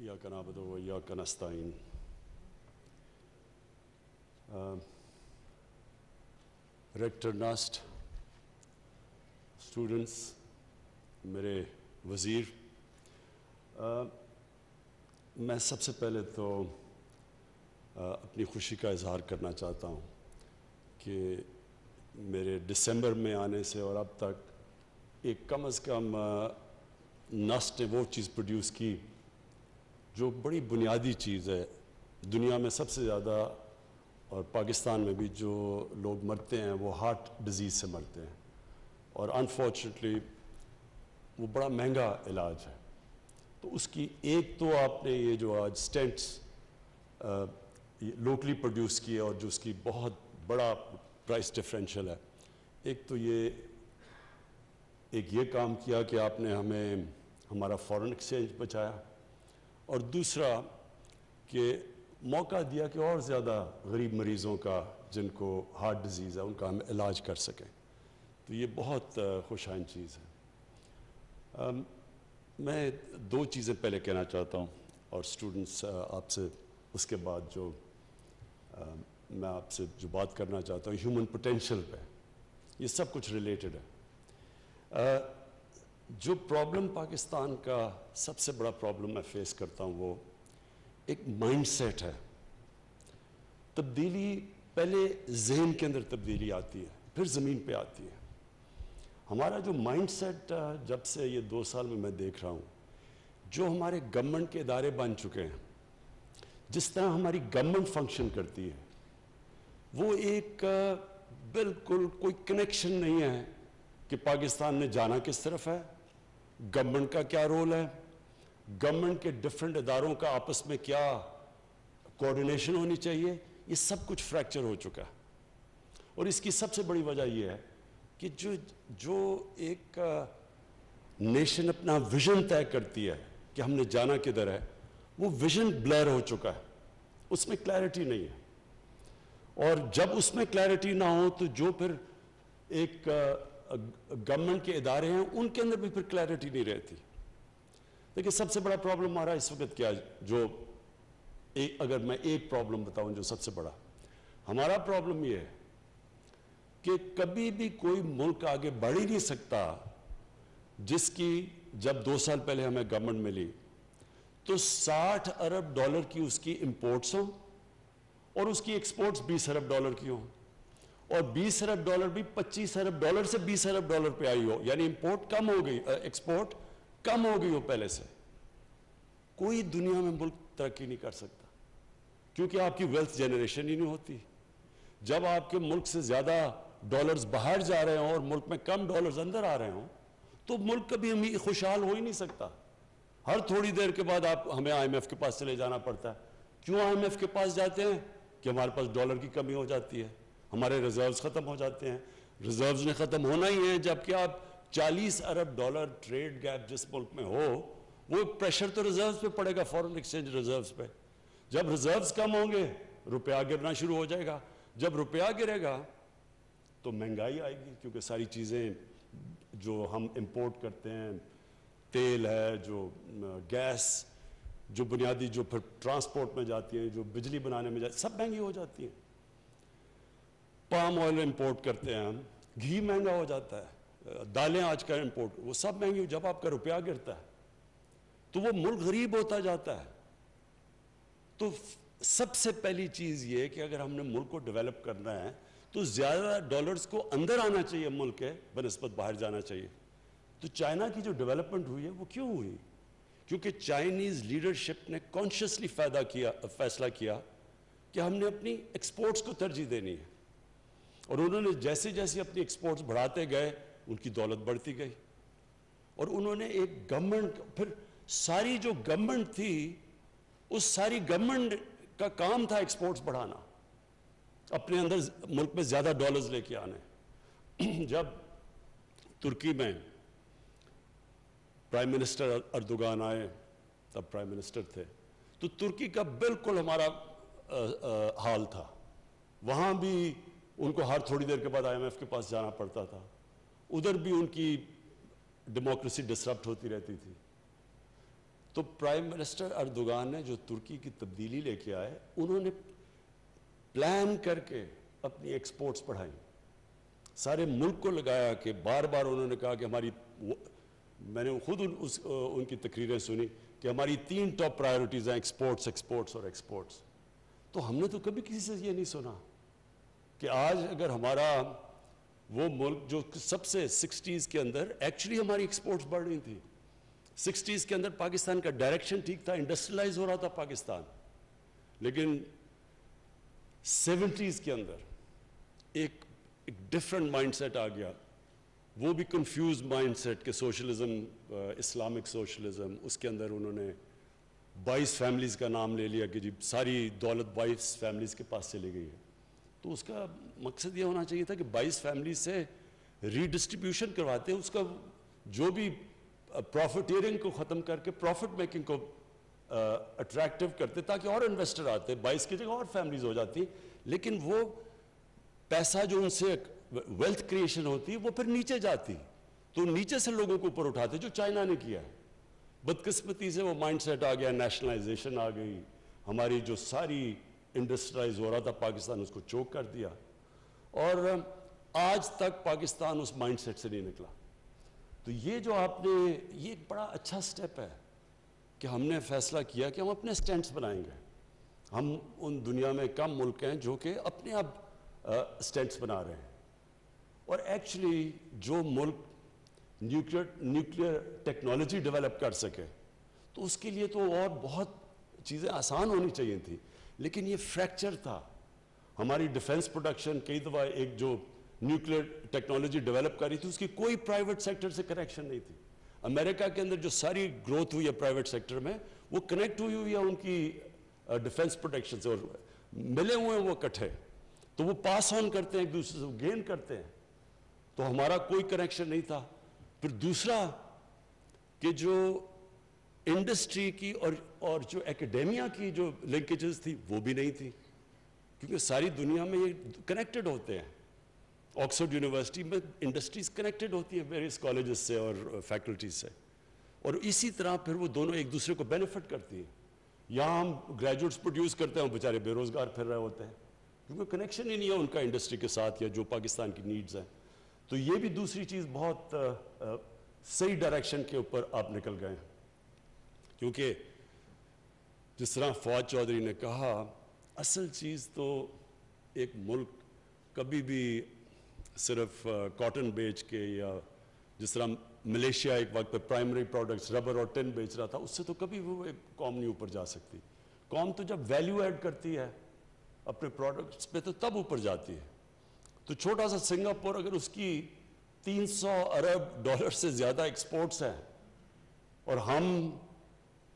إياك نعبد وإياك نستعين. Rector Nast, students, میرے وزیر، میں سب سے پہلے تو اپنی خوشی کا اظہار کرنا چاہتا ہوں کہ میرے دسمبر میں آنے سے اور اب تک ایک کم از کم نسٹ نے وہ چیز پروڈیوس کی جو بڑی بنیادی چیز ہے. دنیا میں سب سے زیادہ اور پاکستان میں بھی جو لوگ مرتے ہیں وہ ہارٹ ڈیزیز سے مرتے ہیں، اور انفارچونیٹلی وہ بڑا مہنگا علاج ہے. تو اس کی ایک تو آپ نے یہ جو آج سٹینٹس لوکلی پروڈیوس کیے اور جو اس کی بہت بڑا پرائس ڈفرینشیل ہے، ایک تو یہ کام کیا کہ آپ نے ہمیں ہمارا فارن ایکسچینج بچایا، اور دوسرا کہ موقع دیا کہ اور زیادہ غریب مریضوں کا جن کو ہارٹ ڈیزیز ہے ان کا ہم علاج کر سکیں. تو یہ بہت خوش آئند چیز ہے. میں دو چیزیں پہلے کہنا چاہتا ہوں اور اسٹوڈنٹس آپ سے اس کے بعد جو میں آپ سے جو بات کرنا چاہتا ہوں ہیومن پوٹینشیل پہ، یہ سب کچھ ریلیٹڈ ہے. جو پرابلم پاکستان کا سب سے بڑا پرابلم میں فیس کرتا ہوں وہ ایک مائنڈ سیٹ ہے. تبدیلی پہلے ذہن کے اندر تبدیلی آتی ہے، پھر زمین پہ آتی ہے. ہمارا جو مائنڈ سیٹ جب سے یہ 2 سال میں دیکھ رہا ہوں، جو ہمارے گورنمنٹ کے ادارے بن چکے ہیں، جس طرح ہماری گورنمنٹ فنکشن کرتی ہے، وہ ایک بالکل کوئی کنیکشن نہیں ہے کہ پاکستان نے جانا کس طرف ہے، گورنمنٹ کا کیا رول ہے، گورنمنٹ کے ڈفرینٹ اداروں کا آپس میں کیا کوآرڈینیشن ہونی چاہیے. یہ سب کچھ فریکچر ہو چکا ہے. اور اس کی سب سے بڑی وجہ یہ ہے کہ جو ایک نیشن اپنا ویژن طے کرتی ہے کہ ہم نے جانا کدھر ہے، وہ ویژن بلر ہو چکا ہے، اس میں کلیئرٹی نہیں ہے. اور جب اس میں کلیئرٹی نہ ہو تو جو پھر ایک گورنمنٹ کے ادارے ہیں ان کے اندر بھی پھر کلیئرٹی نہیں رہتی. دیکھیں سب سے بڑا پرابلم ہمارا اس وقت کیا ہے، جو اگر میں ایک پرابلم بتاؤں جو سب سے بڑا ہمارا پرابلم یہ ہے کہ کبھی بھی کوئی ملک آگے بڑھ ہی نہیں سکتا جس کی جب 2 سال پہلے ہمیں گورنمنٹ ملی تو $60 ارب کی اس کی امپورٹس ہوں اور اس کی ایکسپورٹس $20 ارب کی ہوں، اور $20 ارب بھی $25 ارب سے $20 ارب پہ آئی ہو، یعنی امپورٹ کم ہو گئی، ایکسپورٹ کم ہو گئی ہو پہلے سے. کوئی دنیا میں ملک ترقی نہیں کر سکتا کیونکہ آپ کی ویلتھ جنریشن ہی نہیں ہوتی. جب آپ کے ملک سے زیادہ ڈالرز باہر جا رہے ہوں اور ملک میں کم ڈالرز اندر آ رہے ہوں تو ملک کبھی خوشحال ہو ہی نہیں سکتا. ہر تھوڑی دیر کے بعد ہمیں آئی ایم ایف کے پاس چلے جانا پڑتا ہے. کیوں آئی ایم ایف کے پاس جاتے ہیں؟ کہ ہمارے پاس ڈالر کی کمی ہو جاتی ہے، ہمارے ریزروز ختم ہو جاتے ہیں. ریزروز نے ختم ہونا ہی ہے جبکہ آپ $40 ارب ٹریڈ گیپ جس ملک میں ہو، وہ پریشر تو ریزروز پہ پڑے گا، فورن ایکسچینج ریزروز پہ. جب ریزروز کم ہوں گے روپیہ گرنا شروع ہو جائے گا. جب روپیہ گرے گا تو مہنگائی آئے گی، کیونکہ ساری چیزیں جو ہم امپورٹ کرتے ہیں، تیل ہے، جو گیس، جو بنیادی جو پھر ٹرانسپورٹ میں جاتی ہیں، جو بجلی بنانے میں جاتی ہیں، سب مہنگی ہو جاتی ہیں. پام آئل امپورٹ کرتے ہیں ہم، گھی مہنگا ہو جاتا ہے، دالیں آج کل امپورٹ، وہ سب مہنگی. جب آپ کا روپیہ گرتا ہے تو وہ ملک غریب ہوتا جاتا ہے. تو سب سے پہلی چیز یہ کہ اگر ہم نے ملک کو ڈیولپ کرنا ہے تو زیادہ ڈالرز کو اندر آنا چاہیے ملک کے بنسبت باہر جانا چاہیے. تو چائنا کی جو ڈیولپمنٹ ہوئی ہے وہ کیوں ہوئی؟ کیونکہ چائنیز لیڈرشپ نے کانشیسلی فیصلہ کیا کہ ہم نے اپنی ایکسپورٹس کو ترجیح دینی ہے، اور انہوں نے جیسے جیسے اپنی ایکسپورٹس بڑھاتے گئے ان کی دولت بڑھتی گئی. اور انہوں نے ایک گورنمنٹ، پھر ساری جو گورنمنٹ تھی اس ساری گورنمنٹ کا کام تھا ایکسپورٹس بڑھانا، اپنے اندر ملک میں زیادہ ڈالرز لے کے آنے. جب ترکی میں پرائم منسٹر اردوغان آئے، تب پرائم منسٹر تھے، تو ترکی کا بالکل ہمارا حال تھا. وہاں بھی ان کو ہر تھوڑی دیر کے بعد آئی ایم ایف کے پاس جانا پڑتا تھا. ادھر بھی ان کی ڈیموکریسی ڈسرپٹ ہوتی رہتی تھی. تو پرائم منسٹر اردوغان نے جو ترکی کی تبدیلی لے کے آئے, انہوں نے پلان کر کے اپنی ایکسپورٹس بڑھائیں, سارے ملک کو لگایا کہ بار بار انہوں نے کہا کہ ہماری, میں نے خود ان کی تقریریں سنی کہ ہماری 3 ٹاپ پرائیورٹیز ہیں, ایکسپورٹس ایکسپورٹس اور ایکسپورٹس. تو ہم نے تو کبھی کسی سے یہ نہیں سنا کہ آج اگر ہمارا وہ ملک جو سب سے 60s کے اندر ایکچولی ہماری ایکسپورٹس بڑھ رہی تھی, 60s کے اندر پاکستان کا ڈائریکشن ٹھیک تھا, انڈسٹریلائز ہو رہا تھا پاکستان, لیکن 70s کے اندر ایک ڈفرینٹ مائنڈ سیٹ آ گیا, وہ بھی کنفیوز مائنڈ سیٹ کہ سوشلزم, اسلامک سوشلزم, اس کے اندر انہوں نے 22 فیملیز کا نام لے لیا کہ جی ساری دولت 22 فیملیز کے پاس چلی گئی ہے. تو اس کا مقصد یہ ہونا چاہیے تھا کہ 22 فیملیز سے ری ڈسٹریبیوشن کرواتے ہیں, اس کا جو بھی پروفیٹیرنگ کو ختم کر کے پروفٹ میکنگ کو اٹریکٹیو کرتے تاکہ اور انویسٹر آتے, 22 کی جگہ اور فیملیز ہو جاتی, لیکن وہ پیسہ جو ان سے ویلتھ کریشن ہوتی وہ پھر نیچے جاتی, تو نیچے سے لوگوں کو اوپر اٹھاتے, جو چائنا نے کیا. بدقسمتی سے وہ مائنڈ سیٹ آ گیا, نیشنلائزیشن آ گئی, ہماری جو ساری انڈسٹریلائز ہو رہا تھا پاکستان اس کو چوک کر دیا, اور آج تک پاکستان اس مائنڈ سیٹ سے نہیں نکلا. تو یہ جو آپ نے, یہ ایک بڑا اچھا سٹیپ ہے کہ ہم نے فیصلہ کیا کہ ہم اپنے سٹینڈز بنائیں گے. ہم ان دنیا میں کم ملک ہیں جو کہ اپنے آپ سٹینڈز بنا رہے ہیں, اور ایکچولی جو ملک نیوکلیئر ٹیکنالوجی ڈیولپ کر سکے تو اس کے لیے تو اور بہت چیزیں آسان ہونی چاہیے تھی, لیکن یہ فریکچر تھا. ہماری ڈیفنس پروڈکشن کئی دفعہ ایک جو نیوکلیئر ٹیکنالوجی ڈیولپ کر رہی تھی اس کی کوئی پرائیویٹ سیکٹر سے کنیکشن نہیں تھی. امریکہ کے اندر جو ساری گروتھ ہوئی ہے پرائیویٹ سیکٹر میں وہ کنیکٹ ہوئی ہے ان کی ڈیفنس پروڈکشن سے, اور ملے ہوئے ہیں وہ اکٹھے, تو وہ پاس آن کرتے ہیں ایک دوسرے سے, گین کرتے ہیں. تو ہمارا کوئی کنیکشن نہیں تھا. پھر دوسرا کہ جو انڈسٹری کی اور جو ایکیڈیمیا کی جو لنکیجز تھی وہ بھی نہیں تھی, کیونکہ ساری دنیا میں یہ کنیکٹڈ ہوتے ہیں. آکسفورڈ یونیورسٹی میں انڈسٹریز کنیکٹڈ ہوتی ہیں ویریس کالجز سے اور فیکلٹیز سے, اور اسی طرح پھر وہ دونوں ایک دوسرے کو بینیفٹ کرتی ہیں. یہاں ہم گریجویٹس پروڈیوس کرتے ہیں, وہ بیچارے بے روزگار پھر رہے ہوتے ہیں کیونکہ کنیکشن ہی نہیں ہے ان کا انڈسٹری کے ساتھ یا جو پاکستان کی نیڈز ہیں. تو یہ بھی دوسری چیز بہت صحیح ڈائریکشن کے اوپر آپ نکل گئے ہیں, کیونکہ جس طرح فواد چودھری نے کہا, اصل چیز تو ایک ملک کبھی بھی صرف کاٹن بیچ کے, یا جس طرح ملیشیا ایک وقت پہ پرائمری پروڈکٹس ربر اور ٹن بیچ رہا تھا, اس سے تو کبھی وہ ایک قوم نہیں اوپر جا سکتی. قوم تو جب ویلیو ایڈ کرتی ہے اپنے پروڈکٹس پہ تو تب اوپر جاتی ہے. تو چھوٹا سا سنگاپور اگر اس کی 300 ارب ڈالر سے زیادہ ایکسپورٹس ہیں اور ہم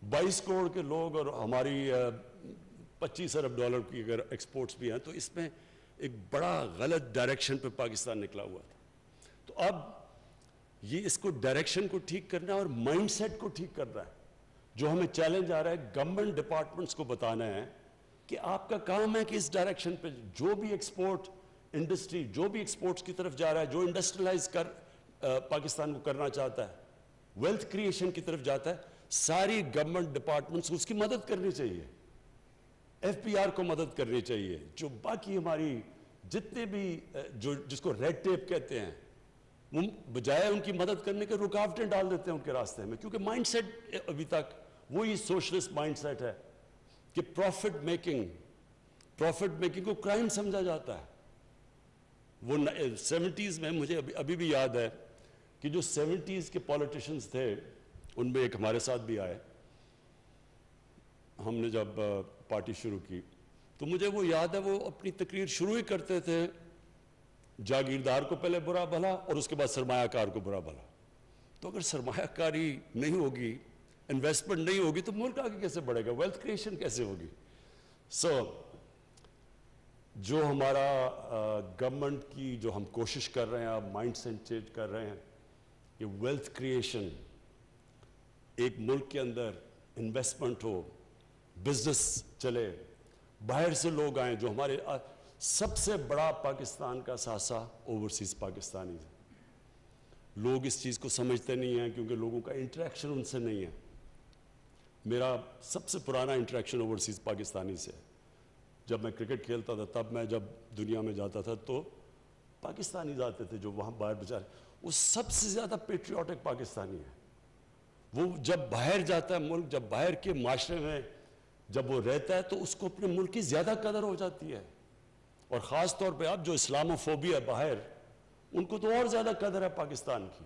22 کروڑ کے لوگ اور ہماری 25 ارب ڈالر کی اگر ایکسپورٹس بھی ہیں, تو اس میں ایک بڑا غلط ڈائریکشن پہ پاکستان نکلا ہوا تھا. تو اب یہ اس کو ڈائریکشن کو ٹھیک کرنا ہے اور مائنڈ سیٹ کو ٹھیک کرنا ہے. جو ہمیں چیلنج آ رہا ہے گورنمنٹ ڈپارٹمنٹس کو بتانا ہے کہ آپ کا کام ہے کہ اس ڈائریکشن پہ جو بھی ایکسپورٹ انڈسٹری, جو بھی ایکسپورٹس کی طرف جا رہا ہے, جو انڈسٹریلائز پاکستان کو کرنا چاہتا ہے, ویلتھ کریشن کی طرف جاتا ہے, ساری گورنمنٹ ڈپارٹمنٹس کو اس کی مدد کرنی چاہیے. ایف پی آر کو مدد کرنی چاہیے. جو باقی ہماری جتنے بھی جس کو ریڈ ٹیپ کہتے ہیں, وہ بجائے ان کی مدد کرنے کے رکاوٹیں ڈال دیتے ہیں ان کے راستے میں, کیونکہ مائنڈ سیٹ ابھی تک وہی سوشلسٹ مائنڈ سیٹ ہے کہ پروفٹ میکنگ کو کرائم سمجھا جاتا ہے. وہ 70s میں مجھے ابھی بھی یاد ہے کہ جو 70s کے پولیٹیشنز تھے ان میں ایک ہمارے ساتھ بھی آئے, ہم نے جب پارٹی شروع کی تو مجھے وہ یاد ہے, وہ اپنی تقریر شروع ہی کرتے تھے جاگیردار کو پہلے برا بھلا اور اس کے بعد سرمایہ کار کو برا بھلا. تو اگر سرمایہ کاری نہیں ہوگی, انویسٹمنٹ نہیں ہوگی, تو ملک آگے کیسے بڑھے گا, ویلتھ کریشن کیسے ہوگی. جو ہمارا گورنمنٹ کی جو ہم کوشش کر رہے ہیں, آپ مائنڈ سیٹ چینج کر رہے ہیں کہ ویلتھ کریشن, ایک ملک کے اندر انویسٹمنٹ ہو, بزنس چلے, باہر سے لوگ آئیں. جو ہمارے سب سے بڑا پاکستان کا ساسا اوورسیز پاکستانی ہے. لوگ اس چیز کو سمجھتے نہیں ہیں کیونکہ لوگوں کا انٹریکشن ان سے نہیں ہے. میرا سب سے پرانا انٹریکشن اوورسیز پاکستانی سے. جب میں کرکٹ کھیلتا تھا تب میں جب دنیا میں جاتا تھا تو پاکستانی آتے تھے جو وہاں باہر بیچارے, وہ سب سے زیادہ پیٹریوٹک پاکستانی ہے. وہ جب باہر جاتا ہے ملک, جب باہر کے معاشرے میں جب وہ رہتا ہے تو اس کو اپنے ملک کی زیادہ قدر ہو جاتی ہے. اور خاص طور پہ اب جو اسلاموفوبیا ہے باہر, ان کو تو اور زیادہ قدر ہے پاکستان کی.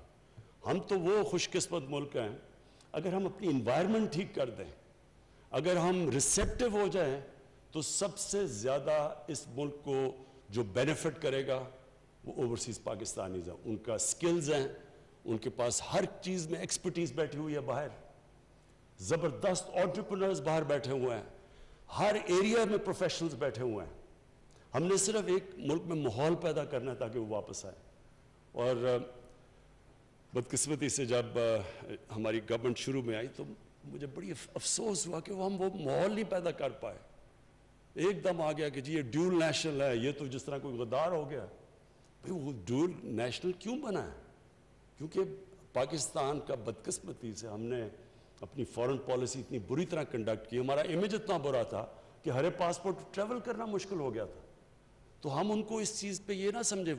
ہم تو وہ خوش قسمت ملک ہیں, اگر ہم اپنی انوائرمنٹ ٹھیک کر دیں, اگر ہم ریسیپٹیو ہو جائیں, تو سب سے زیادہ اس ملک کو جو بینیفٹ کرے گا وہ اوورسیز پاکستانیز ہیں. ان کا سکلز ہیں, ان کے پاس ہر چیز میں ایکسپرٹیز بیٹھی ہوئی ہے باہر, زبردست انٹرپرینرز باہر بیٹھے ہوئے ہیں, ہر ایریا میں پروفیشنلز بیٹھے ہوئے ہیں. ہم نے صرف ایک ملک میں ماحول پیدا کرنا ہے تاکہ وہ واپس آئے. اور بدقسمتی سے جب ہماری گورنمنٹ شروع میں آئی تو مجھے بڑی افسوس ہوا کہ ہم وہ ماحول نہیں پیدا کر پائے. ایک دم آ گیا کہ جی یہ ڈیول نیشنل ہے, یہ تو جس طرح کوئی غدار ہو گیا. بھئی وہ ڈیول نیشنل کیوں بنا ہے؟ کیونکہ پاکستان کا بدقسمتی سے ہم نے اپنی فورن پالیسی اتنی بری طرح کنڈکٹ کی, ہمارا امیج اتنا برا تھا کہ ہر پاسپورٹ ٹریول کرنا مشکل ہو گیا تھا. تو ہم ان کو اس چیز پہ یہ نہ سمجھے,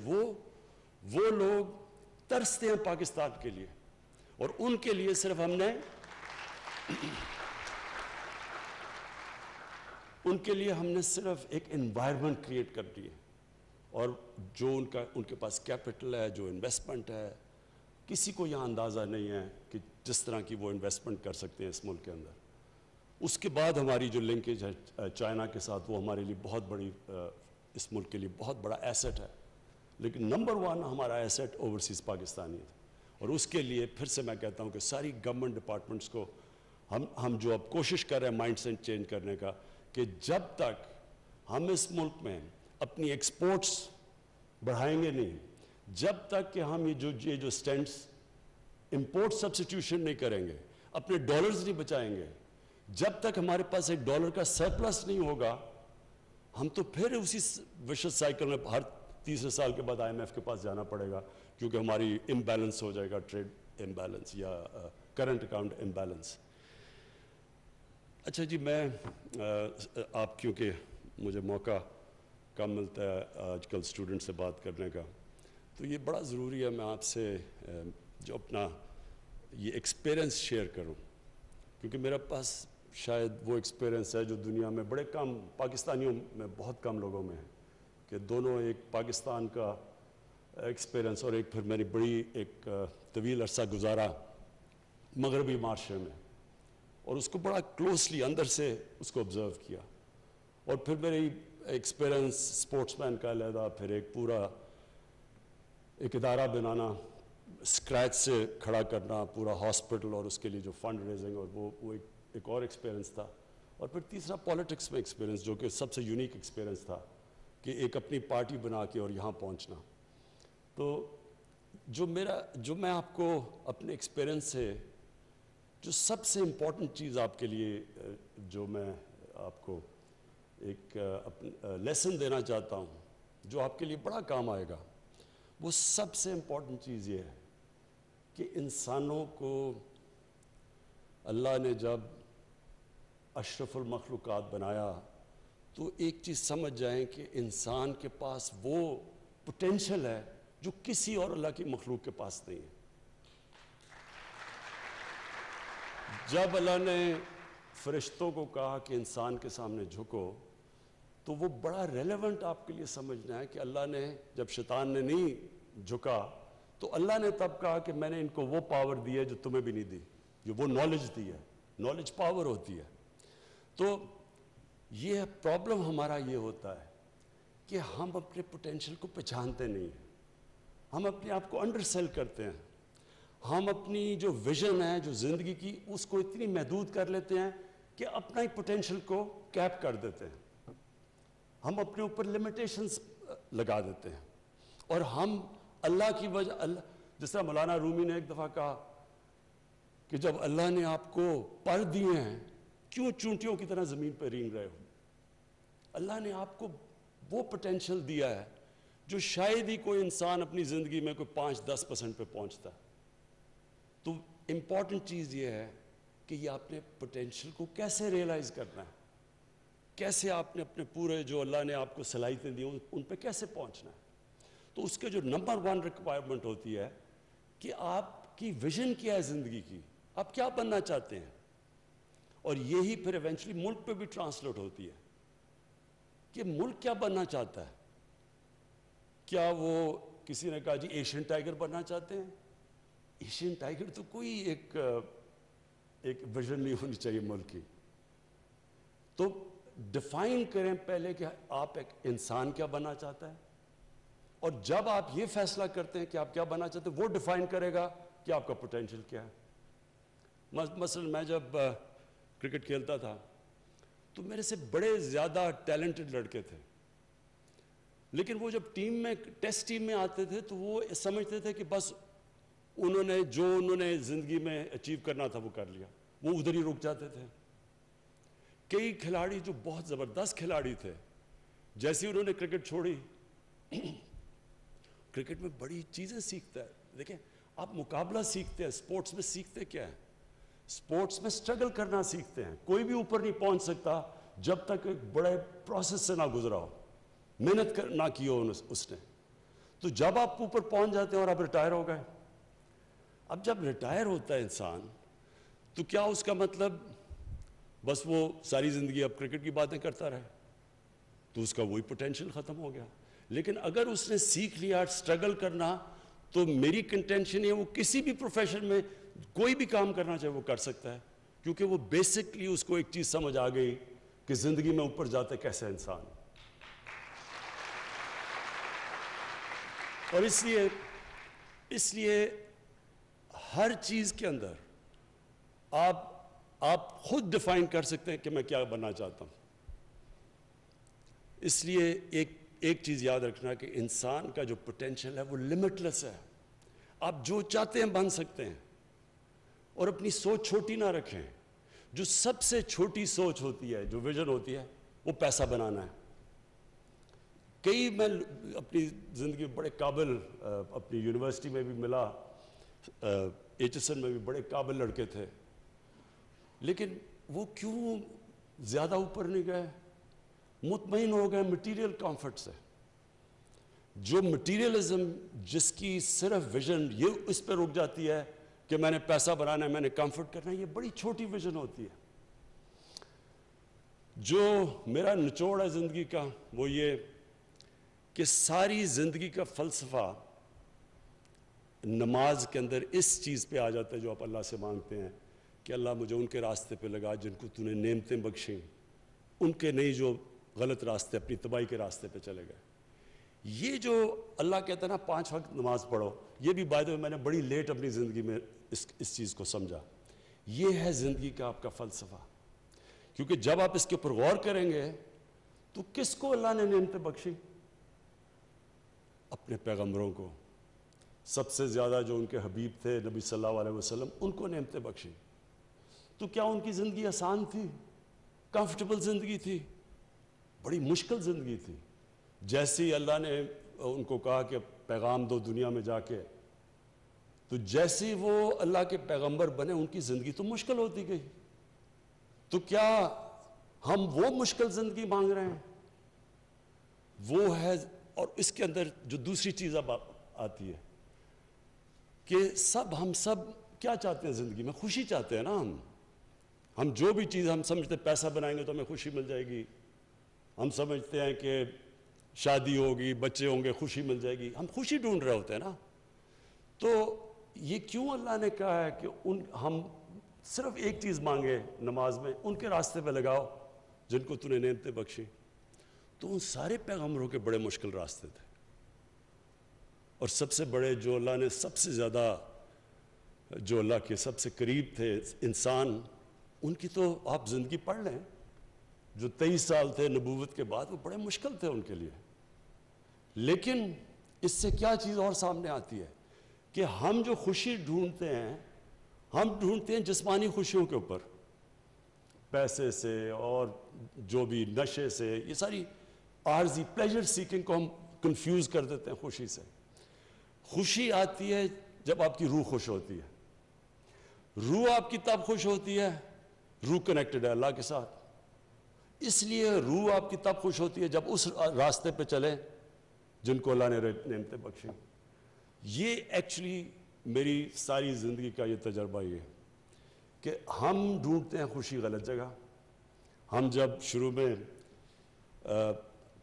وہ لوگ ترستے ہیں پاکستان کے لیے, اور ان کے لیے صرف ہم نے ان کے لیے ہم نے صرف ایک انوائرمنٹ کریٹ کر دی ہے. اور جو ان کے پاس کیپٹل ہے, جو انویسٹمنٹ ہے, کسی کو یہاں اندازہ نہیں ہے کہ جس طرح کی وہ انویسٹمنٹ کر سکتے ہیں اس ملک کے اندر. اس کے بعد ہماری جو لنکیج ہے چائنا کے ساتھ, وہ ہمارے لیے بہت بڑی, اس ملک کے لیے بہت بڑا ایسٹ ہے. لیکن نمبر 1 ہمارا ایسٹ اوورسیز پاکستانی ہے. اور اس کے لیے پھر سے میں کہتا ہوں کہ ساری گورنمنٹ ڈپارٹمنٹس کو ہم جو اب کوشش کر رہے ہیں مائنڈ سیٹ چینج کرنے کا, کہ جب تک ہم اس ملک میں اپنی ایکسپورٹس بڑھائیں گے نہیں, جب تک کہ ہم یہ جو سٹینڈس امپورٹ سبسٹیوشن نہیں کریں گے, اپنے ڈالرز نہیں بچائیں گے, جب تک ہمارے پاس ایک ڈالر کا سرپلس نہیں ہوگا, ہم تو پھر اسی وشس سائیکل میں ہر تیسرے سال کے بعد IMF کے پاس جانا پڑے گا, کیونکہ ہماری امبیلنس ہو جائے گا, ٹریڈ امبیلنس یا کرنٹ اکاؤنٹ امبیلنس. اچھا جی, میں آپ کیونکہ مجھے موقع کم ملتا ہے آج کل اسٹوڈنٹ سے بات کرنے کا, تو یہ بڑا ضروری ہے میں آپ سے جو اپنا یہ ایکسپیرئنس شیئر کروں, کیونکہ میرے پاس شاید وہ ایکسپیرئنس ہے جو دنیا میں بڑے کم, پاکستانیوں میں بہت کم لوگوں میں ہے, کہ دونوں ایک پاکستان کا ایکسپیرئنس اور ایک پھر میں نے بڑی ایک طویل عرصہ گزارا مغربی معاشرے میں, اور اس کو بڑا کلوزلی اندر سے اس کو آبزرو کیا. اور پھر میری ایکسپیرئنس اسپورٹس مین کا علیحدہ, پھر ایک پورا ایک ادارہ بنانا, اسکریچ سے کھڑا کرنا پورا ہاسپٹل, اور اس کے لیے جو فنڈ ریزنگ, اور وہ ایک اور ایکسپیرئنس تھا. اور پھر تیسرا پالیٹکس میں ایکسپیرئنس, جو کہ سب سے یونیک ایکسپیرئنس تھا, کہ ایک اپنی پارٹی بنا کے اور یہاں پہنچنا. تو جو میں آپ کو اپنے ایکسپیرئنس سے جو سب سے امپورٹنٹ چیز آپ کے لیے جو میں آپ کو ایک لیسن دینا چاہتا ہوں, جو آپ کے لیے بڑا کام آئے گا, وہ سب سے امپورٹنٹ چیز یہ ہے کہ انسانوں کو اللہ نے جب اشرف المخلوقات بنایا تو ایک چیز سمجھ جائیں کہ انسان کے پاس وہ پوٹینشل ہے جو کسی اور اللہ کی مخلوق کے پاس نہیں ہے. جب اللہ نے فرشتوں کو کہا کہ انسان کے سامنے جھکو, تو وہ بڑا ریلیونٹ آپ کے لیے سمجھنا ہے کہ اللہ نے جب شیطان نے نہیں جھکا تو اللہ نے تب کہا کہ میں نے ان کو وہ پاور دی ہے جو تمہیں بھی نہیں دی, جو وہ نالج دی ہے. نالج پاور ہوتی ہے. تو یہ پرابلم ہمارا یہ ہوتا ہے کہ ہم اپنے پوٹینشل کو پہچانتے نہیں ہیں, ہم اپنے آپ کو انڈر سیل کرتے ہیں, ہم اپنی جو ویژن ہے جو زندگی کی اس کو اتنی محدود کر لیتے ہیں کہ اپنا ہی پوٹینشل کو کیپ کر دیتے ہیں, ہم اپنے اوپر لمیٹیشنز لگا دیتے ہیں. اور ہم اللہ کی وجہ, جس طرح مولانا رومی نے ایک دفعہ کہا کہ جب اللہ نے آپ کو پر دیے ہیں کیوں چونٹیوں کی طرح زمین پہ رینگ رہے ہو. اللہ نے آپ کو وہ پوٹینشل دیا ہے جو شاید ہی کوئی انسان اپنی زندگی میں کوئی 5-10% پہ پہنچتا ہے. تو امپورٹنٹ چیز یہ ہے کہ یہ آپ نے پوٹینشیل کو کیسے ریئلائز کرنا ہے، کیسے آپ نے اپنے پورے جو اللہ نے آپ کو صلاحیتیں دی ان پہ کیسے پہنچنا ہے۔ تو اس کے جو نمبر 1 ریکوائرمنٹ ہوتی ہے کہ آپ کی ویژن کیا ہے زندگی کی، آپ کیا بننا چاہتے ہیں، اور یہی پھر ایونچولی ملک پہ بھی ٹرانسلیٹ ہوتی ہے کہ ملک کیا بننا چاہتا ہے۔ کیا وہ کسی نے کہا جی ایشین ٹائیگر بننا چاہتے ہیں؟ ایشین ٹائیگر تو کوئی ایک ویژن نہیں ہونی چاہیے ملک کی۔ تو ڈیفائن کریں پہلے کہ آپ ایک انسان کیا بننا چاہتا ہے، اور جب آپ یہ فیصلہ کرتے ہیں کہ آپ کیا بننا چاہتے ہیں، وہ ڈیفائن کرے گا کہ آپ کا پوٹینشیل کیا ہے۔ مثلا میں جب کرکٹ کھیلتا تھا تو میرے سے بڑے زیادہ ٹیلنٹڈ لڑکے تھے، لیکن وہ جب ٹیسٹ ٹیم میں آتے تھے تو وہ سمجھتے تھے کہ بس انہوں نے زندگی میں اچیو کرنا تھا وہ کر لیا، وہ ادھر ہی رک جاتے تھے۔ کئی کھلاڑی جو بہت زبردست کھلاڑی تھے، جیسے انہوں نے کرکٹ چھوڑی، کرکٹ میں بڑی چیزیں سیکھتا ہے۔ دیکھیں آپ مقابلہ سیکھتے ہیں، سپورٹس میں سیکھتے کیا ہے؟ سپورٹس میں سٹرگل کرنا سیکھتے ہیں۔ کوئی بھی اوپر نہیں پہنچ سکتا جب تک ایک بڑے پروسیس سے نہ گزرا ہو، محنت نہ کی ہو اس نے۔ تو جب آپ اوپر پہنچ جاتے ہیں اور آپ ریٹائر ہو گئے، اب جب ریٹائر ہوتا ہے انسان تو کیا اس کا مطلب بس وہ ساری زندگی اب کرکٹ کی باتیں کرتا رہے؟ تو اس کا وہی پوٹینشیل ختم ہو گیا۔ لیکن اگر اس نے سیکھ لیا سٹرگل کرنا، تو میری کنٹینشن ہے وہ کسی بھی پروفیشن میں کوئی بھی کام کرنا چاہے وہ کر سکتا ہے، کیونکہ وہ بیسکلی اس کو ایک چیز سمجھ آ گئی کہ زندگی میں اوپر جاتے کیسے انسان۔ اور اس لیے ہر چیز کے اندر آپ خود ڈیفائن کر سکتے ہیں کہ میں کیا بننا چاہتا ہوں۔ اس لیے ایک چیز یاد رکھنا کہ انسان کا جو پوٹینشیل ہے وہ لمٹ لیس ہے، آپ جو چاہتے ہیں بن سکتے ہیں، اور اپنی سوچ چھوٹی نہ رکھیں۔ جو سب سے چھوٹی سوچ ہوتی ہے، جو ویژن ہوتی ہے، وہ پیسہ بنانا ہے۔ میں اپنی زندگی میں بڑے قابل، اپنی یونیورسٹی میں بھی ملا، ایچ ایس این میں بھی بڑے قابل لڑکے تھے، لیکن وہ کیوں زیادہ اوپر نہیں گئے؟ مطمئن ہو گئے مٹیریل کمفرٹ سے۔ جو مٹیریلزم جس کی صرف ویژن یہ اس پہ رک جاتی ہے کہ میں نے پیسہ بنانا ہے، میں نے کمفرٹ کرنا ہے، یہ بڑی چھوٹی ویژن ہوتی ہے۔ جو میرا نچوڑ ہے زندگی کا وہ یہ کہ ساری زندگی کا فلسفہ نماز کے اندر اس چیز پہ آ جاتا ہے جو آپ اللہ سے مانگتے ہیں کہ اللہ مجھے ان کے راستے پہ لگا جن کو تو نے نعمتیں بخشیں، ان کے نہیں جو غلط راستے اپنی تباہی کے راستے پہ چلے گئے۔ یہ جو اللہ کہتا ہے نا 5 وقت نماز پڑھو، یہ بھی بائی دا وے میں نے بڑی لیٹ اپنی زندگی میں اس چیز کو سمجھا۔ یہ ہے زندگی کا آپ کا فلسفہ، کیونکہ جب آپ اس کے اوپر غور کریں گے تو کس کو اللہ نے نعمتیں بخشی؟ اپنے پیغمبروں کو، سب سے زیادہ جو ان کے حبیب تھے نبی صلی اللہ علیہ وسلم، ان کو نعمتیں بخشی۔ تو کیا ان کی زندگی آسان تھی؟ کمفرٹیبل زندگی تھی؟ بڑی مشکل زندگی تھی۔ جیسے ہی اللہ نے ان کو کہا کہ پیغام دو دنیا میں جا کے، تو جیسے ہی وہ اللہ کے پیغمبر بنے ان کی زندگی تو مشکل ہوتی گئی۔ تو کیا ہم وہ مشکل زندگی مانگ رہے ہیں؟ وہ ہے، اور اس کے اندر جو دوسری چیز اب آتی ہے کہ ہم سب کیا چاہتے ہیں زندگی میں؟ خوشی چاہتے ہیں نا۔ ہم جو بھی چیز ہم سمجھتے ہیں پیسہ بنائیں گے تو ہمیں خوشی مل جائے گی، ہم سمجھتے ہیں کہ شادی ہوگی، بچے ہوں گے، خوشی مل جائے گی، ہم خوشی ڈھونڈ رہے ہوتے ہیں نا۔ تو یہ کیوں اللہ نے کہا ہے کہ ہم صرف ایک چیز مانگے نماز میں، ان کے راستے پہ لگاؤ جن کو تو نے نعمتیں بخشی؟ تو ان سارے پیغمبروں کے بڑے مشکل راستے تھے، اور سب سے بڑے جو اللہ نے سب سے زیادہ جو اللہ کے سب سے قریب تھے انسان، ان کی تو آپ زندگی پڑھ لیں، جو 23 سال تھے نبوت کے بعد، وہ بڑے مشکل تھے ان کے لیے۔ لیکن اس سے کیا چیز اور سامنے آتی ہے کہ ہم جو خوشی ڈھونڈتے ہیں، ہم ڈھونڈتے ہیں جسمانی خوشیوں کے اوپر، پیسے سے اور جو بھی نشے سے، یہ ساری عارضی پلیجر سیکنگ کو ہم کنفیوز کر دیتے ہیں خوشی سے۔ خوشی آتی ہے جب آپ کی روح خوش ہوتی ہے۔ روح آپ کی تب خوش ہوتی ہے، روح کنیکٹڈ ہے اللہ کے ساتھ، اس لیے روح آپ کی تب خوش ہوتی ہے جب اس راستے پہ چلیں جن کو اللہ نے نعمتیں بخشی۔ یہ ایکچولی میری ساری زندگی کا یہ تجربہ یہ ہے کہ ہم ڈھونڈتے ہیں خوشی غلط جگہ۔ ہم جب شروع میں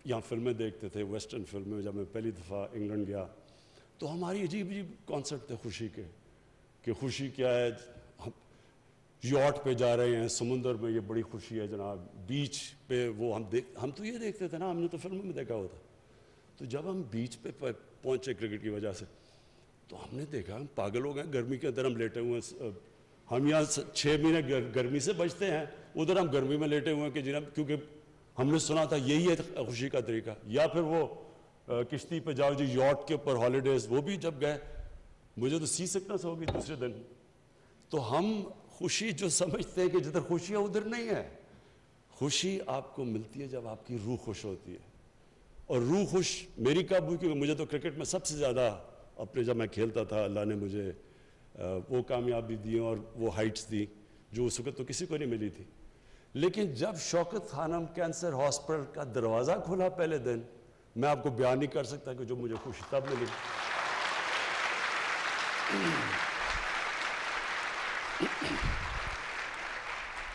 یہاں فلمیں دیکھتے تھے، ویسٹرن فلمیں، جب میں پہلی دفعہ انگلینڈ گیا تو ہماری عجیب عجیب کانسیپٹ تھے خوشی کے، کہ خوشی کیا ہے، یاٹ پہ جا رہے ہیں سمندر میں، یہ بڑی خوشی ہے جناب، بیچ پہ وہ ہم تو یہ دیکھتے تھے نا، ہم نے تو فلموں میں دیکھا ہوتا۔ تو جب ہم بیچ پہ پہنچے کرکٹ کی وجہ سے تو ہم نے دیکھا ہم پاگل ہو گئے، گرمی کے اندر ہم لیٹے ہوئے ہیں، ہم یہاں 6 مہینے گرمی سے بچتے ہیں، ادھر ہم گرمی میں لیٹے ہوئے ہیں کہ جناب، کیونکہ ہم نے سنا تھا یہی ہے خوشی کا طریقہ۔ یا پھر وہ کشتی پہ جاؤ جی، یاٹ کے اوپر ہالیڈیز، وہ بھی جب گئے مجھے تو سی سکنس ہو گئی دوسرے دن۔ تو ہم خوشی جو سمجھتے ہیں کہ جدھر خوشی ہے ادھر نہیں ہے، خوشی آپ کو ملتی ہے جب آپ کی روح خوش ہوتی ہے۔ اور روح خوش میری کب ہوئی؟ کیونکہ مجھے تو کرکٹ میں سب سے زیادہ اپنے جب میں کھیلتا تھا اللہ نے مجھے وہ کامیابی دی اور وہ ہائٹس دی جو اس وقت تو کسی کو نہیں ملی تھی۔ لیکن جب شوکت خانم کینسر ہاسپٹل کا دروازہ کھلا پہلے دن، میں آپ کو بیان نہیں کر سکتا کہ جو مجھے خوشی تب ملی۔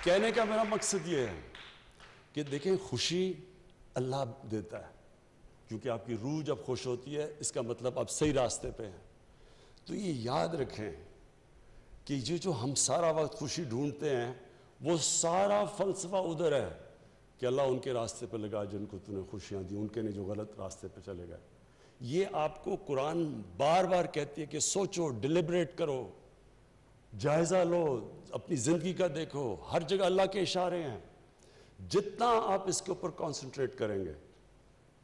کہنے کا میرا مقصد یہ ہے کہ دیکھیں خوشی اللہ دیتا ہے، کیونکہ آپ کی روح جب خوش ہوتی ہے اس کا مطلب آپ صحیح راستے پہ ہیں۔ تو یہ یاد رکھیں کہ یہ جو ہم سارا وقت خوشی ڈھونڈتے ہیں وہ سارا فلسفہ ادھر ہے کہ اللہ ان کے راستے پہ لگا جن کو تو نے خوشیاں دی، ان کے نہیں جو غلط راستے پہ چلے گئے۔ یہ آپ کو قرآن بار بار کہتی ہے کہ سوچو، ڈیلیبریٹ کرو، جائزہ لو، اپنی زندگی کا دیکھو، ہر جگہ اللہ کے اشارے ہیں۔ جتنا آپ اس کے اوپر کانسنٹریٹ کریں گے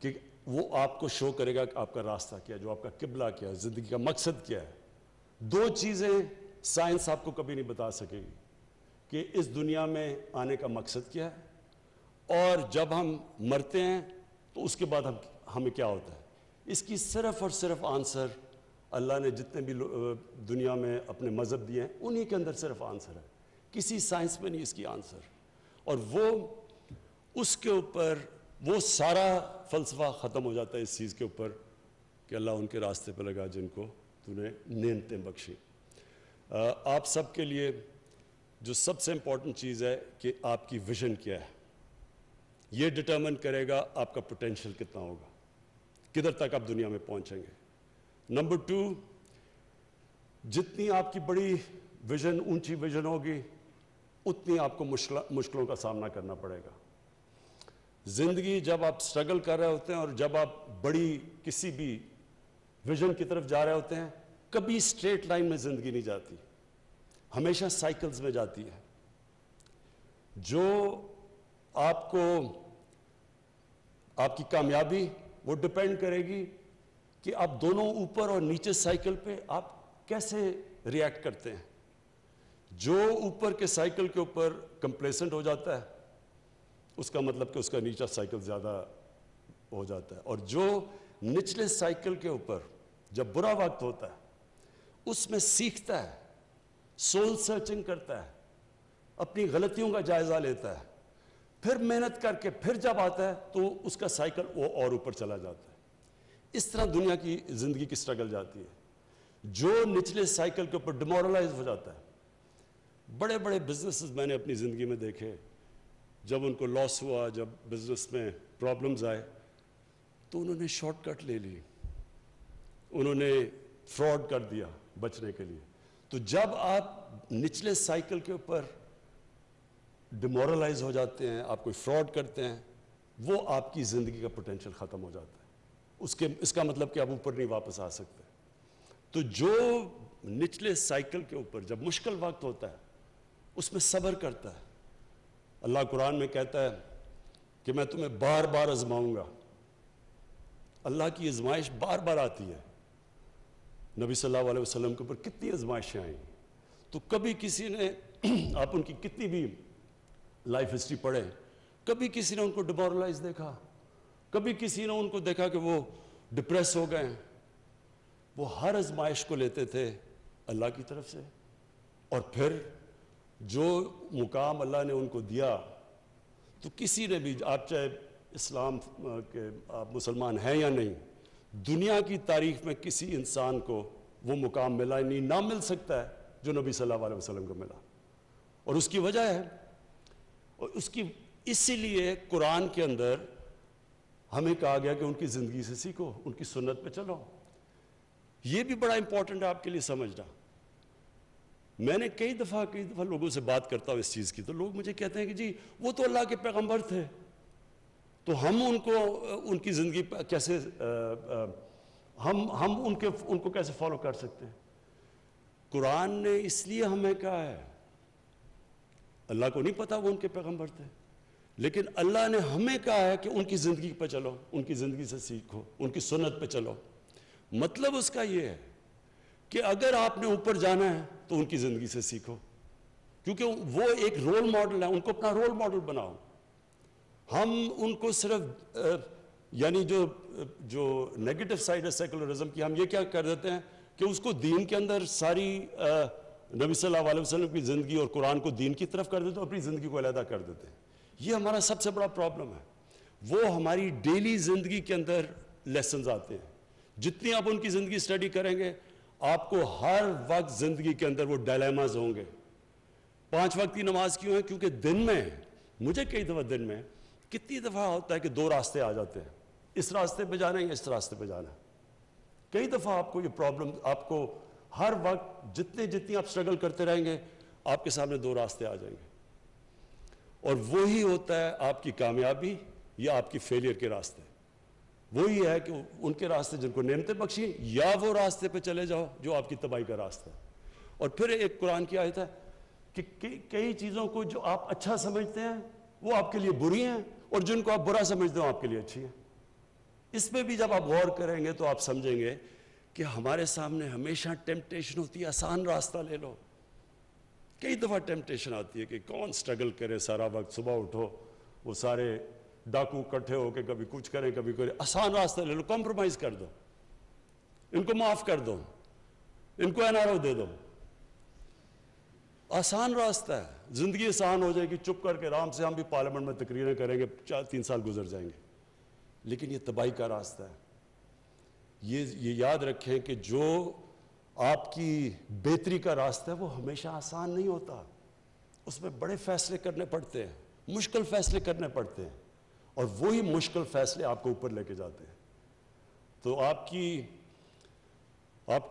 کہ وہ آپ کو شو کرے گا کہ آپ کا راستہ کیا ہے، جو آپ کا قبلہ کیا ہے، زندگی کا مقصد کیا ہے۔ 2 چیزیں سائنس آپ کو کبھی نہیں بتا سکے گی کہ اس دنیا میں آنے کا مقصد کیا ہے اور جب ہم مرتے ہیں تو اس کے بعد ہمیں کیا ہوتا ہے۔ اس کی صرف اور صرف آنسر اللہ نے جتنے بھی دنیا میں اپنے مذہب دیے ہیں انہی کے اندر صرف آنسر ہے، کسی سائنس میں نہیں اس کی آنسر۔ اور وہ اس کے اوپر وہ سارا فلسفہ ختم ہو جاتا ہے اس چیز کے اوپر کہ اللہ ان کے راستے پہ لگا جن کو تو نے نعمتیں بخشی۔ آپ سب کے لیے جو سب سے امپورٹنٹ چیز ہے کہ آپ کی ویژن کیا ہے، یہ ڈٹرمن کرے گا آپ کا پوٹینشیل کتنا ہوگا، کدھر تک آپ دنیا میں پہنچیں گے۔ نمبر 2، جتنی آپ کی بڑی ویژن، اونچی ویژن ہوگی اتنی آپ کو مشکلوں کا سامنا کرنا پڑے گا۔ زندگی جب آپ سٹرگل کر رہے ہوتے ہیں اور جب آپ بڑی کسی بھی ویژن کی طرف جا رہے ہوتے ہیں، کبھی سٹریٹ لائن میں زندگی نہیں جاتی، ہمیشہ سائیکلز میں جاتی ہے۔ جو آپ کو آپ کی کامیابی وہ ڈپینڈ کرے گی کہ آپ دونوں اوپر اور نیچے سائیکل پہ آپ کیسے ریئیکٹ کرتے ہیں۔ جو اوپر کے سائیکل کے اوپر کمپلیسنٹ ہو جاتا ہے اس کا مطلب کہ اس کا نیچا سائیکل زیادہ ہو جاتا ہے، اور جو نچلے سائیکل کے اوپر جب برا وقت ہوتا ہے اس میں سیکھتا ہے، سول سرچنگ کرتا ہے، اپنی غلطیوں کا جائزہ لیتا ہے، پھر محنت کر کے پھر جب آتا ہے تو اس کا سائیکل وہ اور اوپر چلا جاتا ہے۔ اس طرح دنیا کی زندگی کی سٹرگل جاتی ہے۔ جو نچلے سائیکل کے اوپر ڈیمورلائز ہو جاتا ہے، بڑے بڑے بزنسز میں نے اپنی زندگی میں دیکھے، جب ان کو لاس ہوا، جب بزنس میں پرابلمز آئے تو انہوں نے شارٹ کٹ لے لی، انہوں نے فراڈ کر دیا بچنے کے لیے۔ تو جب آپ نچلے سائیکل کے اوپر ڈیمورلائز ہو جاتے ہیں، آپ کوئی فراڈ کرتے ہیں، وہ آپ کی زندگی کا پوٹینشیل ختم ہو جاتا ہے، اس کا مطلب کہ آپ اوپر نہیں واپس آ سکتے۔ تو جو نچلے سائیکل کے اوپر جب مشکل وقت ہوتا ہے اس میں صبر کرتا ہے، اللہ قرآن میں کہتا ہے کہ میں تمہیں بار بار آزماؤں گا۔ اللہ کی آزمائش بار بار آتی ہے۔ نبی صلی اللہ علیہ وسلم کے اوپر کتنی آزمائشیں آئیں، تو کبھی کسی نے آپ ان کی کتنی بھی لائف ہسٹری پڑھیں، کبھی کسی نے ان کو ڈیمورلائز دیکھا، کبھی کسی نے ان کو دیکھا کہ وہ ڈپریس ہو گئے ہیں۔ وہ ہر آزمائش کو لیتے تھے اللہ کی طرف سے، اور پھر جو مقام اللہ نے ان کو دیا، تو کسی نے بھی، آپ چاہے اسلام کے آپ مسلمان ہیں یا نہیں، دنیا کی تاریخ میں کسی انسان کو وہ مقام ملا نہیں، نہ مل سکتا ہے جو نبی صلی اللہ علیہ وسلم کو ملا. اور اس کی وجہ ہے، اور اسی لیے قرآن کے اندر ہمیں کہا گیا کہ ان کی زندگی سے سیکھو، ان کی سنت پہ چلو. یہ بھی بڑا امپورٹنٹ ہے آپ کے لیے سمجھنا. میں نے کئی دفعہ لوگوں سے بات کرتا ہوں اس چیز کی، تو لوگ مجھے کہتے ہیں کہ جی وہ تو اللہ کے پیغمبر تھے، تو ہم ان کی زندگی کیسے ہم ان کو کیسے فالو کر سکتے ہیں؟ قرآن نے اس لیے ہمیں کہا ہے، اللہ کو نہیں پتا وہ ان کے پیغمبر تھے، لیکن اللہ نے ہمیں کہا ہے کہ ان کی زندگی پہ چلو، ان کی زندگی سے سیکھو، ان کی سنت پہ چلو. مطلب اس کا یہ ہے کہ اگر آپ نے اوپر جانا ہے تو ان کی زندگی سے سیکھو، کیونکہ وہ ایک رول ماڈل ہے، ان کو اپنا رول ماڈل بناؤ. ہم ان کو صرف یعنی جو نیگیٹو سائڈ ہے سیکولرزم کی، ہم یہ کیا کر دیتے ہیں کہ اس کو دین کے اندر ساری نبی صلی اللہ علیہ وسلم کی زندگی اور قرآن کو دین کی طرف کر دیتے ہیں، اپنی زندگی کو علیحدہ کر دیتے ہیں. یہ ہمارا سب سے بڑا پرابلم ہے. وہ ہماری ڈیلی زندگی کے اندر لیسنز آتے ہیں. جتنی آپ ان کی زندگی اسٹڈی کریں گے، آپ کو ہر وقت زندگی کے اندر وہ ڈائلیماز ہوں گے. 5 وقت کی نماز کیوں ہے؟ کیونکہ دن میں، مجھے کئی دفعہ دن میں کتنی دفعہ ہوتا ہے کہ 2 راستے آ جاتے ہیں، اس راستے پہ جانا ہے یا اس راستے پہ جانا ہے. کئی دفعہ آپ کو یہ پرابلم، آپ کو ہر وقت جتنی آپ اسٹرگل کرتے رہیں گے، آپ کے سامنے 2 راستے آ جائیں گے. اور وہی ہوتا ہے آپ کی کامیابی یا آپ کی فیلئر کے راستے. وہی ہے کہ ان کے راستے جن کو نعمتیں بخشی، یا وہ راستے پہ چلے جاؤ جو آپ کی تباہی کا راستہ ہے. اور پھر ایک قرآن کی آیت ہے کہ کئی چیزوں کو جو آپ اچھا سمجھتے ہیں وہ آپ کے لیے بری ہیں، اور جن کو آپ برا سمجھتے ہیں آپ کے لیے اچھی ہیں. اس پہ بھی جب آپ غور کریں گے تو آپ سمجھیں گے کہ ہمارے سامنے ہمیشہ ٹیمپٹیشن ہوتی ہے آسان راستہ لے لو. کئی دفعہ ٹیمپٹیشن آتی ہے کہ کون سٹرگل کرے سارا وقت، صبح اٹھو وہ سارے ڈاکو کٹھے ہو کے کبھی کچھ کریں کبھی کریں. آسان راستہ لے لو، کمپرومائز کر دو، ان کو معاف کر دو، ان کو NRO دے دو. آسان راستہ ہے، زندگی آسان ہو جائے گی، چپ کر کے آرام سے ہم بھی پارلیمنٹ میں تقریریں کریں گے، 3 سال گزر جائیں گے. لیکن یہ تباہی کا راستہ ہے. یہ یاد رکھیں کہ جو آپ کی بہتری کا راستہ ہے وہ ہمیشہ آسان نہیں ہوتا. اس میں بڑے فیصلے کرنے پڑتے ہیں، مشکل فیصلے کرنے پڑتے ہیں، اور وہی مشکل فیصلے آپ کو اوپر لے کے جاتے ہیں. تو آپ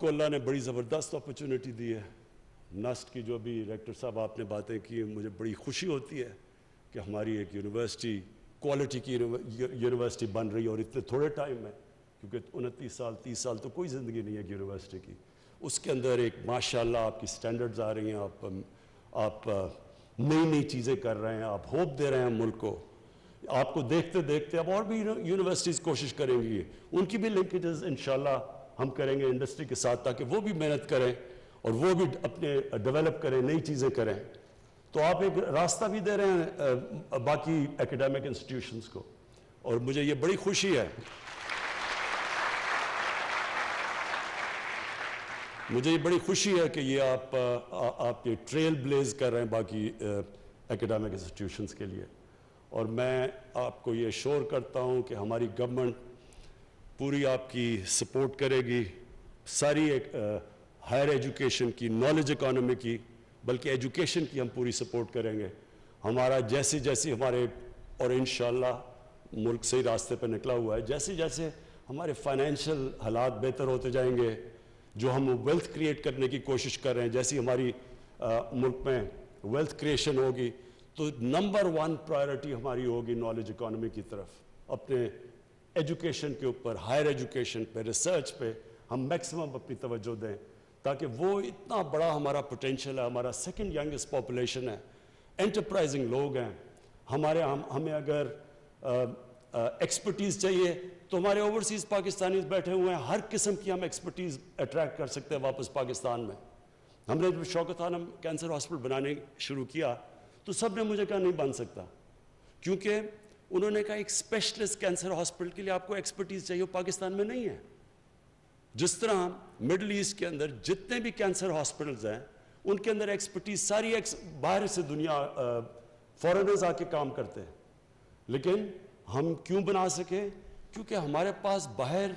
کو اللہ نے بڑی زبردست اپرچونٹی دی ہے. نسٹ کی جو بھی ریکٹر صاحب آپ نے باتیں کی، مجھے بڑی خوشی ہوتی ہے کہ ہماری ایک یونیورسٹی کوالٹی کی یونیورسٹی بن رہی ہے، اور اتنے تھوڑے ٹائم میں، کیونکہ 29 سال 30 سال تو کوئی زندگی نہیں ہے یونیورسٹی کی. اس کے اندر ایک ماشاءاللہ آپ کی سٹینڈرڈز آ رہی ہیں، آپ نئی چیزیں کر رہے ہیں، آپ ہوپ دے رہے ہیں ملک کو. آپ کو دیکھتے دیکھتے اب اور بھی یونیورسٹیز کوشش کریں گی، ان کی بھی لنکیجز انشاءاللہ ہم کریں گے انڈسٹری کے ساتھ، تاکہ وہ بھی محنت کریں اور وہ بھی اپنے ڈیولپ کریں، نئی چیزیں کریں. تو آپ ایک راستہ بھی دے رہے ہیں باقی ایکیڈیمک انسٹیٹیوشنز کو، اور مجھے یہ بڑی خوشی ہے. مجھے یہ بڑی خوشی ہے کہ یہ آپ یہ ٹریل بلیز کر رہے ہیں باقی ایکیڈیمک انسٹیٹیوشنز کے لیے. اور میں آپ کو یہ ایشور کرتا ہوں کہ ہماری گورنمنٹ پوری آپ کی سپورٹ کرے گی، ساری ہائر ایجوکیشن کی، نالج اکانومی کی، بلکہ ایجوکیشن کی ہم پوری سپورٹ کریں گے. ہمارا جیسی ہمارے، اور انشاءاللہ ملک صحیح راستے پہ نکلا ہوا ہے، جیسے ہمارے فائنینشیل حالات بہتر ہوتے جائیں گے، جو ہم ویلتھ کریٹ کرنے کی کوشش کر رہے ہیں، جیسی ہماری ملک میں ویلتھ کریشن ہوگی، تو نمبر 1 پرائیورٹی ہماری ہوگی نالج اکانومی کی طرف. اپنے ایجوکیشن کے اوپر، ہائر ایجوکیشن پہ، ریسرچ پہ ہم میکسیمم اپنی توجہ دیں، تاکہ وہ اتنا بڑا ہمارا پوٹینشیل ہے. ہمارا 2nd ینگسٹ پاپولیشن ہے، انٹرپرائزنگ لوگ ہیں ہمیں اگر ایکسپرٹیز چاہیے تو ہمارے اوورسیز پاکستانیز بیٹھے ہوئے ہیں، ہر قسم کی ہم ایکسپرٹیز اٹریکٹ کر سکتے ہیں واپس پاکستان میں. ہم نے جب شوکت خانم کینسر ہاسپٹل بنانے شروع کیا تو سب نے مجھے کہا نہیں بن سکتا، کیونکہ انہوں نے کہا ایک اسپیشلسٹ کینسر ہاسپٹل کے لیے آپ کو ایکسپرٹیز چاہیے، پاکستان میں نہیں ہے. جس طرح مڈل ایسٹ کے اندر جتنے بھی کینسر ہاسپٹلز ہیں ان کے اندر ایکسپرٹیز ساری باہر سے دنیا فورنرز آ کے کام کرتے ہیں، لیکن ہم کیوں بنا سکے؟ کیونکہ ہمارے پاس باہر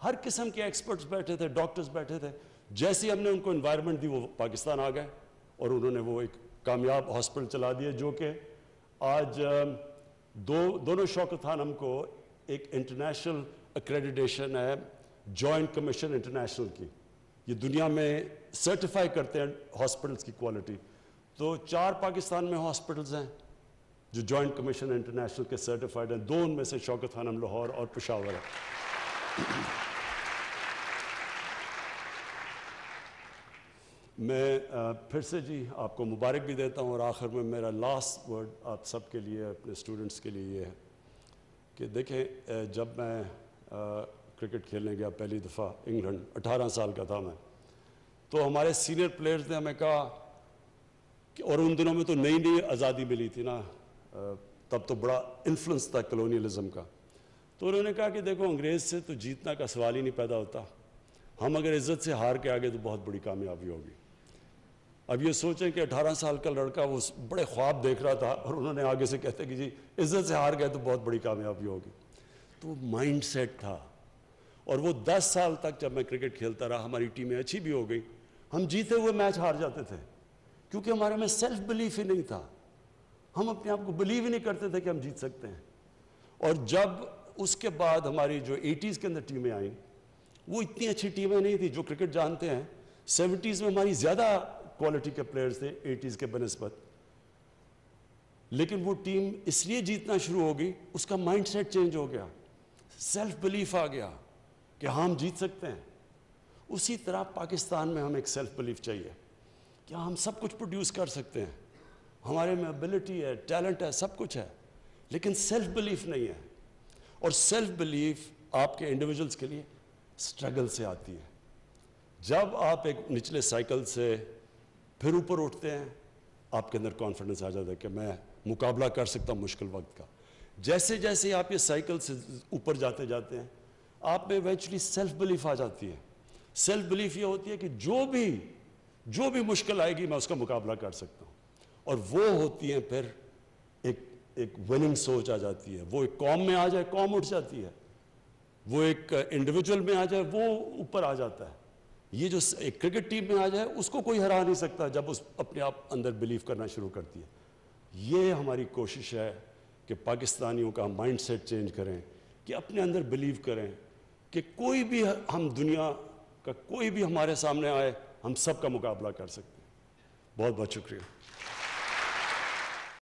ہر قسم کے ایکسپرٹس بیٹھے تھے، ڈاکٹرز بیٹھے تھے. جیسے ہم نے ان کو انوائرمنٹ دی وہ پاکستان آ گئے اور انہوں نے وہ ایک کامیاب ہاسپٹل چلا دیا، جو کہ آج دونوں شوکت خانم کو ایک انٹرنیشنل ایکریڈیٹیشن ہے جوائنٹ کمیشن انٹرنیشنل کی، یہ دنیا میں سرٹیفائی کرتے ہیں ہاسپٹلس کی کوالٹی. تو 4 پاکستان میں ہاسپٹلز ہیں جو جوائنٹ کمیشن انٹرنیشنل کے سرٹیفائڈ ہیں، 2 ان میں سے شوکت خانم لاہور اور پشاور ہے. میں پھر سے جی آپ کو مبارک بھی دیتا ہوں، اور آخر میں میرا لاسٹ ورڈ آپ سب کے لیے، اپنے اسٹوڈنٹس کے لیے یہ ہے کہ دیکھیں، جب میں کرکٹ کھیلنے گیا پہلی دفعہ انگلینڈ، 18 سال کا تھا میں، تو ہمارے سینئر پلیئرز نے ہمیں کہا کہ، اور ان دنوں میں تو نئی نئی آزادی ملی تھی نا، تب تو بڑا انفلوئنس تھا کلونیلزم کا، تو انہوں نے کہا کہ دیکھو انگریز سے تو جیتنا کا سوال ہی نہیں پیدا ہوتا، ہم اگر عزت سے ہار کے آگے تو بہت بڑی کامیابی ہوگی. اب یہ سوچیں کہ 18 سال کا لڑکا وہ بڑے خواب دیکھ رہا تھا، اور انہوں نے آگے سے کہتے کہ جی عزت سے ہار گئے تو بہت بڑی کامیابی ہوگی. تو مائنڈ سیٹ تھا. اور وہ 10 سال تک جب میں کرکٹ کھیلتا رہا، ہماری ٹیمیں اچھی بھی ہو گئی، ہم جیتے ہوئے میچ ہار جاتے تھے، کیونکہ ہمارے میں سیلف بلیف ہی نہیں تھا. ہم اپنے آپ کو بلیو ہی نہیں کرتے تھے کہ ہم جیت سکتے ہیں. اور جب اس کے بعد ہماری جو 80s کے اندر ٹیمیں آئیں، وہ اتنی اچھی ٹیمیں نہیں تھیں جو کرکٹ جانتے ہیں. 70s میں ہماری زیادہ کوالٹی کے پلیئرز تھے 80s کے بنسبت، لیکن وہ ٹیم اس لیے جیتنا شروع ہو گئی، اس کا مائنڈ سیٹ چینج ہو گیا، سیلف بلیف آ گیا کہ ہم جیت سکتے ہیں. اسی طرح پاکستان میں ہمیں ایک سیلف بلیف چاہیے کہ ہم سب کچھ پروڈیوس کر سکتے ہیں، ہمارے میں ابیلٹی ہے، ٹیلنٹ ہے، سب کچھ ہے، لیکن سیلف بلیف نہیں ہے. اور سیلف بلیف آپ کے انڈیویجولز کے لیے سٹرگل سے آتی ہے. جب آپ ایک نچلے سائیکل سے پھر اوپر اٹھتے ہیں، آپ کے اندر کانفیڈنس آ جاتا ہے کہ میں مقابلہ کر سکتا ہوں مشکل وقت کا. جیسے جیسے آپ یہ سائیکل سے اوپر جاتے جاتے ہیں، آپ میں ایونچولی سیلف بلیف آ جاتی ہے. سیلف بلیف یہ ہوتی ہے کہ جو بھی مشکل آئے گی میں اس کا مقابلہ کر سکتا ہوں. اور وہ ہوتی ہیں پھر ایک وننگ سوچ آ جاتی ہے. وہ ایک قوم میں آ جائے قوم اٹھ جاتی ہے، وہ ایک انڈیویجول میں آ جائے وہ اوپر آ جاتا ہے. یہ جو ایک کرکٹ ٹیم میں آ جائے اس کو کوئی ہرا نہیں سکتا جب اس اپنے آپ اندر بلیو کرنا شروع کرتی ہے. یہ ہماری کوشش ہے کہ پاکستانیوں کا مائنڈ سیٹ چینج کریں، کہ اپنے اندر بلیو کریں کہ کوئی بھی ہم دنیا کا کوئی بھی ہمارے سامنے آئے ہم سب کا مقابلہ کر سکتے ہیں. بہت بہت شکریہ.